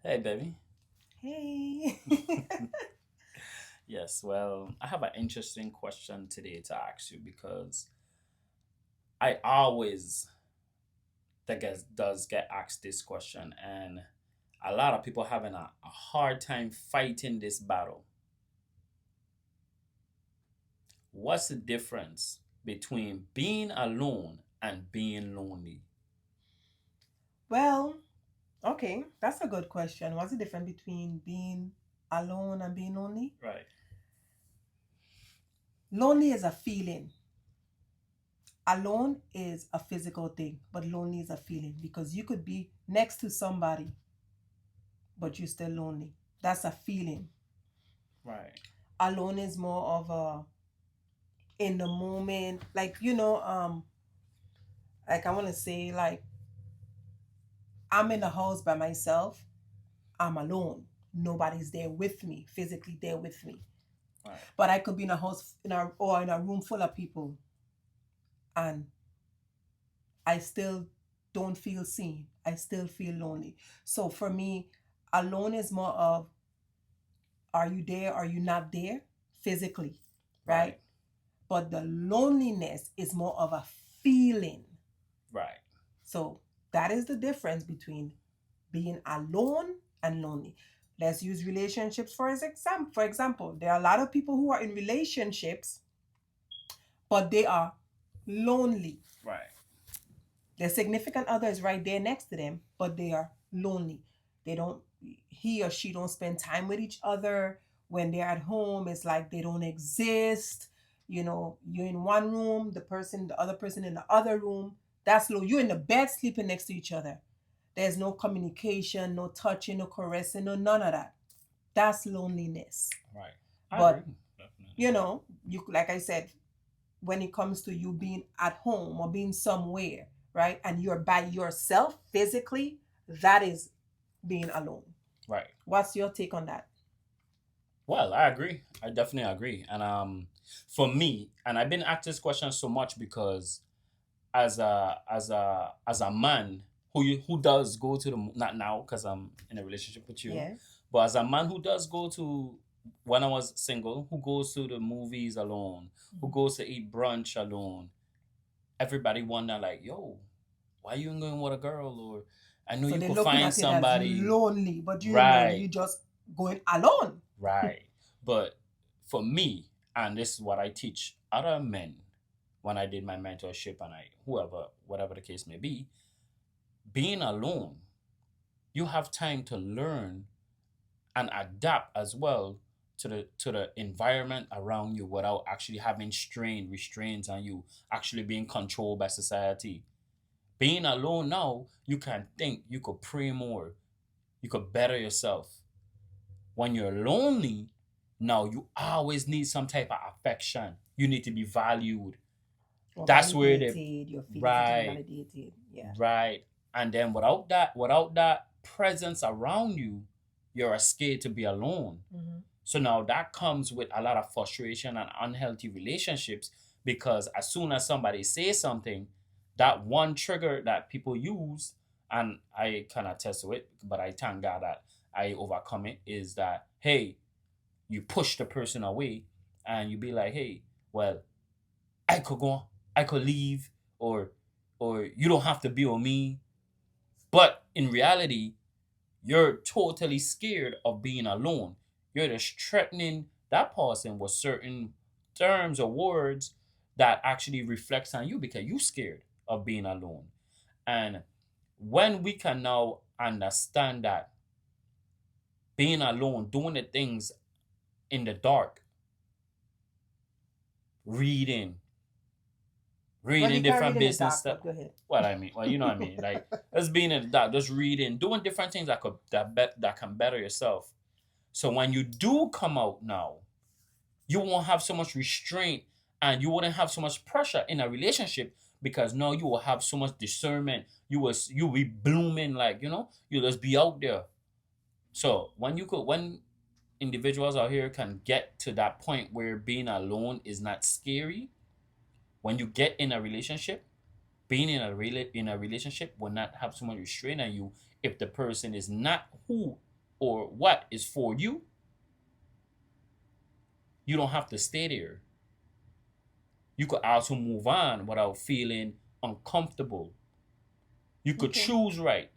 Hey, baby. Hey. Yes, well, I have an interesting question today to ask you because I always does get asked this question, and a lot of people having a hard time fighting this battle. What's the difference between being alone and being lonely? Well, okay, that's a good question. What's the difference between being alone and being lonely? Right. Lonely is a feeling. Alone is a physical thing, but lonely is a feeling because you could be next to somebody, but you're still lonely. That's a feeling. Right. Alone is more of a in the moment, like I want to say, like I'm in the house by myself. I'm alone. Nobody's there with me, physically there with me. Right. But I could be in a house or in a room full of people and I still don't feel seen. I still feel lonely. So for me, alone is more of are you there? Are you not there physically? Right. Right? But the loneliness is more of a feeling. Right. So that is the difference between being alone and lonely. Let's use relationships for as example. For example, there are a lot of people who are in relationships, but they are lonely. Right. Their significant other is right there next to them, but they are lonely. They don't he or she don't spend time with each other. When they're at home, it's like they don't exist. You're in one room, the other person in the other room. That's low. You're in the bed sleeping next to each other. There's no communication, no touching, no caressing, no none of that. That's loneliness. Right. I agree. But Definitely. you like I said, when it comes to you being at home or being somewhere, right? And you're by yourself physically, that is being alone. Right. What's your take on that? Well, I agree. I definitely agree. And for me, and I've been asked this question so much because as a man who does go to the not now because I'm in a relationship with you, Yes. but as a man who does go to when I was single, who goes to the movies alone, who Mhm. goes to eat brunch alone, everybody wonder like, yo, why you ain't going with a girl? Or I know So you they're could looking find at it as somebody. lonely, but Right. you just going alone. Right. But for me, and this is what I teach other men when I did my mentorship and I whoever, whatever the case may be, being alone, you have time to learn and adapt as well to the environment around you without actually having restraints on you, actually being controlled by society. Being alone now, you can think, you could pray more, you could better yourself. When you're lonely, now you always need some type of affection. You need to be valued. Or That's where the validated, your feelings need to be right, validated. Yeah. right. And then without that presence around you, you're scared to be alone. Mm-hmm. So now that comes with a lot of frustration and unhealthy relationships because as soon as somebody says something, that one trigger that people use, and I can attest to it, but I thank God that I overcome it, is that, hey, you push the person away and you be like, hey, well, I could go, I could leave, or you don't have to be with me. But in reality, you're totally scared of being alone. You're just threatening that person with certain terms or words that actually reflects on you because you're scared of being alone. And when we can now understand that being alone, doing the things in the dark, reading, Well, reading you can't read different in the business dark, stuff. but go ahead. What I mean, well, you know what I mean, like just being in the dark, just reading, doing different things that can better yourself. So when you do come out now, you won't have so much restraint and you wouldn't have so much pressure in a relationship because now you will have so much discernment. You will be blooming like you just be out there. So when individuals out here can get to that point where being alone is not scary, when you get in a relationship, being in a relationship will not have so much restraint on you if the person is not who or what is for you. You don't have to stay there. You could also move on without feeling uncomfortable. You could Okay. choose right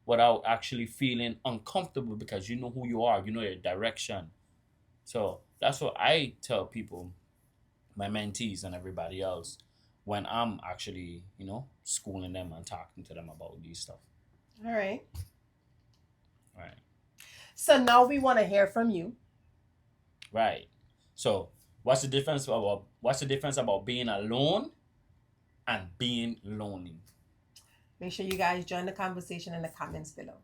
without actually feeling uncomfortable because you know who you are, you know your direction. So that's what I tell people, my mentees and everybody else, when I'm actually, schooling them and talking to them about these stuff. All right. Right. So now we want to hear from you. Right. So what's the difference about being alone and being lonely? Make sure you guys join the conversation in the comments below.